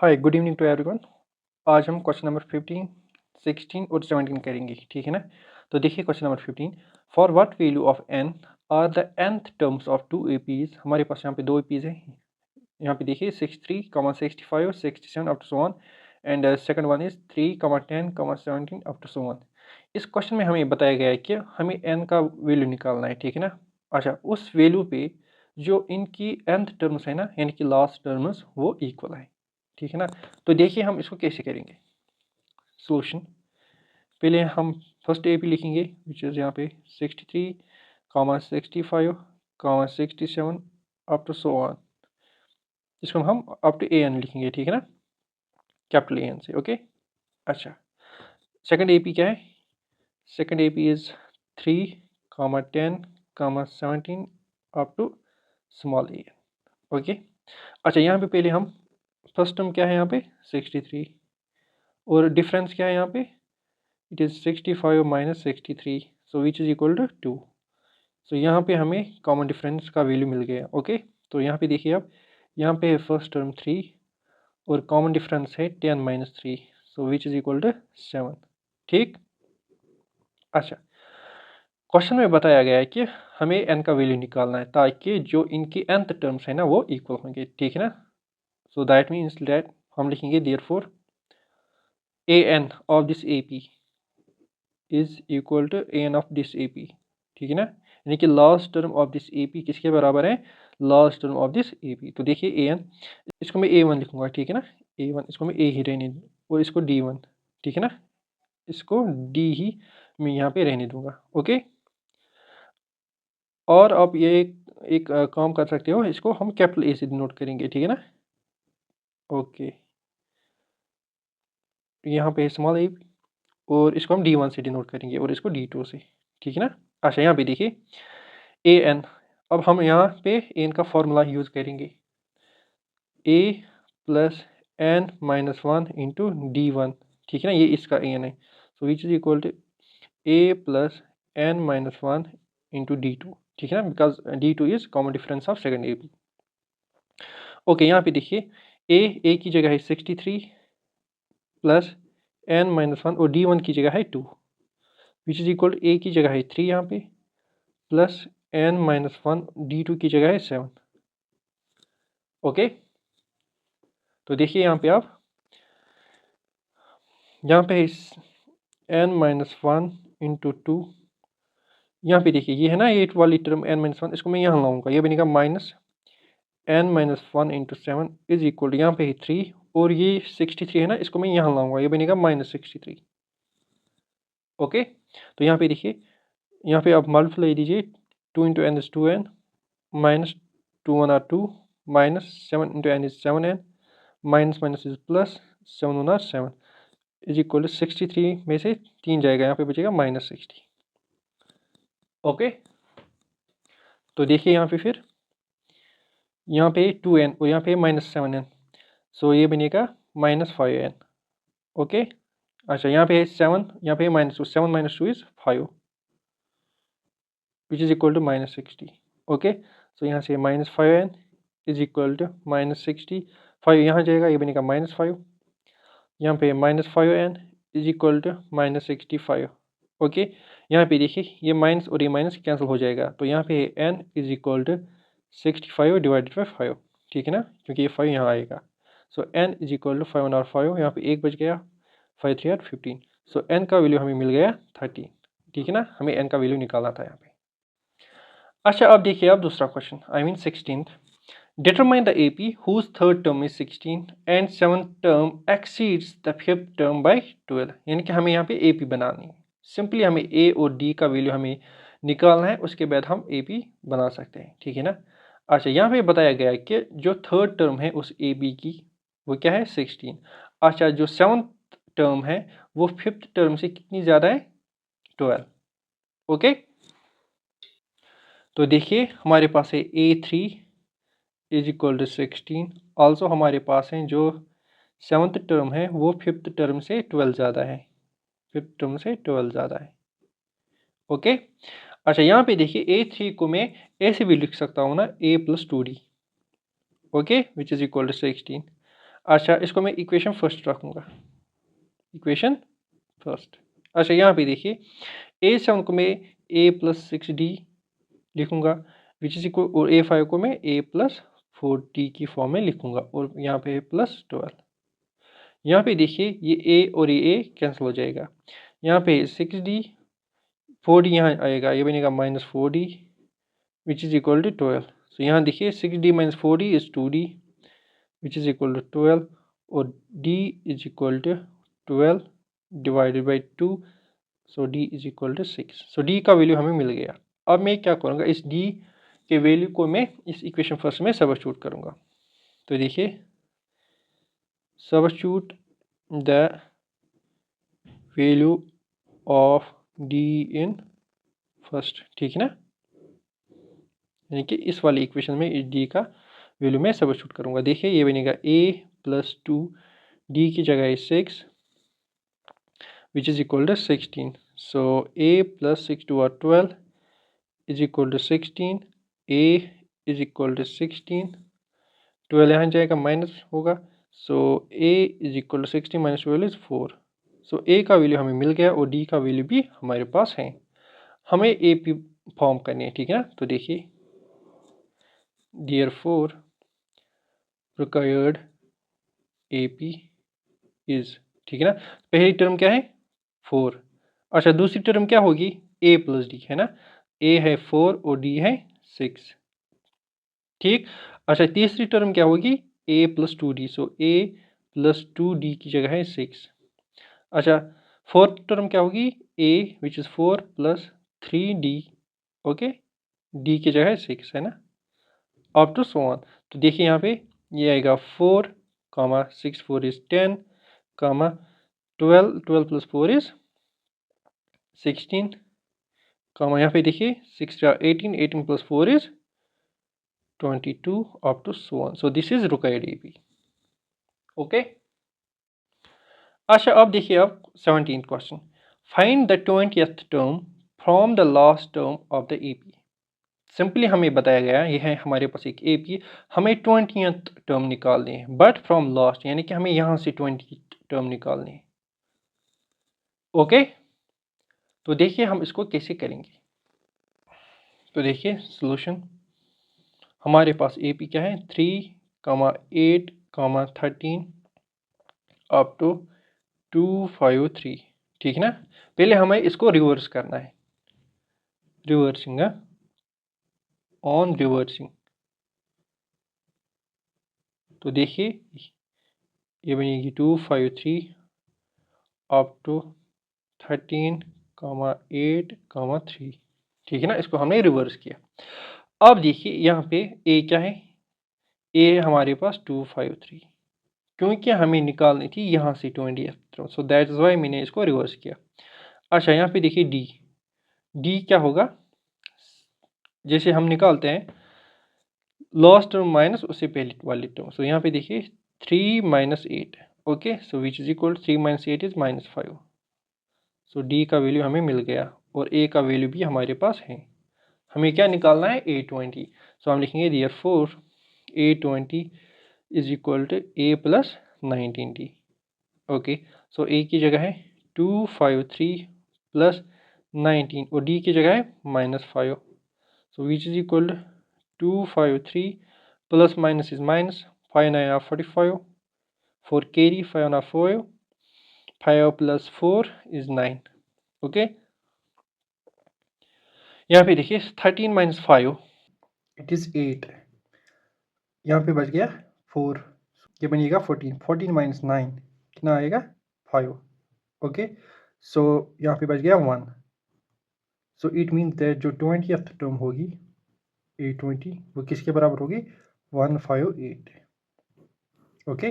Hi good evening to everyone. आज हम question number 15, 16 और 17 करेंगे, ठीक है ना। तो देखिए question number 15, for what value of n are the nth terms of two APs. हमारे पास यहाँ पे दो एपीज हैं। यहाँ पे देखिए 63, 65, 67 up to so on, and second one is 3, 10, 17 up to so on. इस क्वेश्चन में हमें बताया गया है कि हमें n का वैल्यू निकालना है, ठीक है ना। अच्छा, उस वैल्यू पे जो इनकी nth टर्म्स है ना, यानी कि लास्ट टर्म्स, वो इक्वल है, ठीक है ना। तो देखिए हम इसको कैसे करेंगे सोल्यूशन। पहले हम फर्स्ट ए पी लिखेंगे विच इज़ यहाँ पे 63, 65, 67 अप टू सो ऑन। इसको हम अप टू ए एन लिखेंगे, ठीक है ना, कैपिटल ए एन से। ओके। अच्छा, सेकंड ए पी क्या है? Second A P is 3, 10, 17 up to small a n. Okay. अच्छा, यहाँ पे पहले हम फर्स्ट टर्म क्या है यहाँ पे 63, और डिफरेंस क्या है यहाँ पे, it is 65 minus 63, so which is equal to 2। so यहाँ पे हमें कॉमन डिफरेंस का वैल्यू मिल गया। ओके। तो यहाँ पे देखिए आप, यहाँ पे है फर्स्ट टर्म 3 और कॉमन डिफरेंस है 10 minus 3, so which is equal to 7। ठीक। अच्छा, क्वेश्चन में बताया गया है कि हमें n का वैल्यू निकालना है ताकि जो इनकी nth टर्म्स है ना वो इक्वल होंगे, ठीक है ना। सो दैट मीन्स दैट हम लिखेंगे therefore an of this AP is equal to an of this AP, ठीक है ना। यानी कि last term of this AP किसके बराबर है? Last term of this AP। तो देखिए an, इसको मैं A1 लिखूंगा, ठीक है ना। A1, इसको मैं A ही रहने दूँ, और इसको D1, ठीक है ना। इसको D ही मैं यहाँ पे रहने दूंगा। ओके। और आप ये एक काम कर सकते हो, इसको हम कैपिटल A से डिनोट करेंगे, ठीक है ना। ओके, यहाँ पे स्मॉल a, और इसको हम D1 से डिनोट करेंगे और इसको D2 से, ठीक है ना। अच्छा, यहाँ पे देखिए an, अब हम यहाँ पे an का फॉर्मूला यूज़ करेंगे, a plus n minus 1 into D1, ठीक है ना। ये इसका an है, so which is equal to a plus n minus 1 into D2, ठीक है ना, because D2 is common difference of second AP। Okay, यहाँ पे देखिए a की जगह है 63 प्लस n माइनस 1, और D1 की जगह है 2, which is equal to a की जगह है 3 यहाँ पे, प्लस n माइनस 1, D2 की जगह है 7। ओके। तो देखिए यहाँ पे आप, यहाँ पे n माइनस 1 इंटू 2, यहाँ पे देखिए ये है ना 8 वाली टर्म n माइनस 1, इसको मैं यहाँ लाऊंगा, ये बनेगा minus n minus 1 into 7 is equal to यहाँ पे 3, और ये 63 है ना, इसको मैं यहाँ लाऊंगा, ये बनेगा माइनस 63। ओके। तो यहाँ पे देखिए, यहाँ पे आप मल्टीप्लाई दीजिए, 2 into n is 2n, minus 2 1 are 2, minus 7 into n is 7n, minus minus is plus, 7 1 are 7 is equal to 63 में से 3 जाएगा, यहाँ पे बचेगा माइनस 60। ओके। तो देखिए यहाँ पे फिर यहाँ पे 2n और यहाँ पे माइनस 7n, सो ये बनेगा माइनस 5n। ओके। अच्छा, यहाँ पे है 7, यहाँ पे minus 2, 7 minus 2 is 5, which is equal to minus 60। Okay. So यहाँ से minus 5n is equal to minus 60, 5 यहाँ जाएगा, ये बनेगा माइनस 5, यहाँ पे minus 5n is equal to minus 65। ओके। यहाँ पे देखिए ये माइनस और ये माइनस कैंसिल हो जाएगा, तो यहाँ पे n is equal to 65 divided by 5, ठीक है ना, क्योंकि ये 5 यहाँ आएगा। So n is equal to 5 और 5, यहाँ पे 1 बच गया, 5 3 और 15, सो n का वैल्यू हमें मिल गया 13, ठीक है ना। हमें n का वैल्यू निकालना था यहाँ पे। अच्छा, अब देखिए अब दूसरा question, I mean 16th, determine the AP whose third term is 16 and seventh term exceeds the fifth term by 12। यानी कि हमें यहाँ पे AP बनानी है। सिंपली हमें A और D का वैल्यू हमें निकालना है, उसके बाद हम AP बना सकते हैं, ठीक है ना। अच्छा, यहाँ पे बताया गया है कि जो थर्ड टर्म है उस AB की वो क्या है 16। अच्छा, जो सेवन्थ टर्म है वो फिफ्थ टर्म से कितनी ज़्यादा है 12। ओके। तो देखिए हमारे पास है A3 is equal to 16, also हमारे पास हैं जो सेवन्थ टर्म है वो फिफ्थ टर्म से 12 ज़्यादा है, फिफ्थ टर्म से 12 ज़्यादा है। ओके। अच्छा, यहाँ पे देखिए A3 को मैं ऐसे भी लिख सकता हूँ ना, A plus 2D, okay, which is equal to 16। अच्छा, इसको मैं इक्वेशन फर्स्ट रखूँगा, इक्वेशन फर्स्ट। अच्छा, यहाँ पे देखिए A7 को मैं A+6D लिखूँगा विच इज इक्वल, और A5 को मैं A+4D की फॉर्म में लिखूँगा, और यहाँ पे A+12। यहाँ पे देखिए ये A और ये A कैंसिल हो जाएगा, यहाँ पे 6D 4D यहाँ आएगा, ये बनेगा -4D which is equal to 12। So यहाँ देखिए 6D - 4D is 2D which is equal to 12, और D is equal to 12 divided by 2, so D is equal to 6। So D का वैल्यू हमें मिल गया। अब मैं क्या करूँगा, इस D के वैल्यू को मैं इस इक्वेशन फर्स्ट में सबस्टिट्यूट करूँगा। तो देखिए substitute the value of D in first, ठीक है ना, यानी कि इस वाली इक्वेशन में इस D का वैल्यू मैं सबस्टिट्यूट करूँगा। देखिए ये बनेगा A+2, D की जगह है 6 which is equal to 16। So A+6 और 12 is equal to 16, A is equal to 16, 12 यहाँ जाएगा माइनस होगा, so A is equal to 16 - 12 is 4। So A का वैल्यू हमें मिल गया और D का वैल्यू भी हमारे पास है। हमें AP फॉर्म करनी है, ठीक है ना। तो देखिए therefore required AP इज, ठीक है ना, पहली टर्म क्या है 4। अच्छा, दूसरी टर्म क्या होगी A+D, है ना, A है 4 और D है 6, ठीक। अच्छा, तीसरी टर्म क्या होगी A+2D, सो A+2D की जगह है 6। अच्छा, फोर्थ टर्म क्या होगी A which is 4 + 3D, okay, D की जगह है 6, है ना, अप टू सो ऑन। तो देखिए यहाँ पे ये आएगा 4, 6 4 इज 10, 12 12 + 4 इज 16, यहाँ पे देखिए 6 18 18 + 4 is 22 up to so on. So this is required AP, okay. अच्छा, अब देखिए अब 17th question, find the 20th term from the last term of the AP। Simply हमें बताया गया ये है हमारे पास एक AP, हमें 20th टर्म निकालनी है बट फ्रॉम लास्ट, यानी कि हमें यहाँ से 20 टर्म निकालनी है, ओके। तो देखिए हम इसको कैसे करेंगे। तो देखिए सॉल्यूशन, हमारे पास AP क्या है 3, 8, 13 अप टू 253, ठीक है ना। पहले हमें इसको रिवर्स करना है, रिवर्सिंग ऑन रिवर्सिंग। तो देखिए ये बनेगी 253 अप टू 13, 8, 3, ठीक है ना, इसको हमने रिवर्स किया। अब देखिए यहाँ पे A क्या है, A हमारे पास 253, क्योंकि हमें निकालनी थी यहाँ से 20th, so that is why मैंने इसको रिवर्स किया। अच्छा, यहाँ पे देखिए D क्या होगा, जैसे हम निकालते हैं लास्ट टर्म माइनस उससे पहले वाली टर्म। सो यहाँ पे देखिए 3 - 8, okay, so which is equal 3 - 8 is -5। So D का वैल्यू हमें मिल गया और A का वैल्यू भी हमारे पास है। हमें क्या निकालना है A20। सो हम लिखेंगे therefore A20 is equal to A+19D, okay. So A की जगह है 253 + 19 और D की जगह है -5, so which is equal to 253 plus minus is minus, 5 9 are 45, 4 carry, 5 9 4, 5 + 4 is 9, okay. यहाँ पे देखिए 13 - 5 इट इज़ 8, यहाँ पे बच गया 4, ये बनेगा 14, 14 - 9 कितना आएगा 5, ओके। सो यहाँ पे बच गया 1। सो इट मीन्स दैट जो 20th टर्म होगी A20 वो किसके बराबर होगी 158, ओके।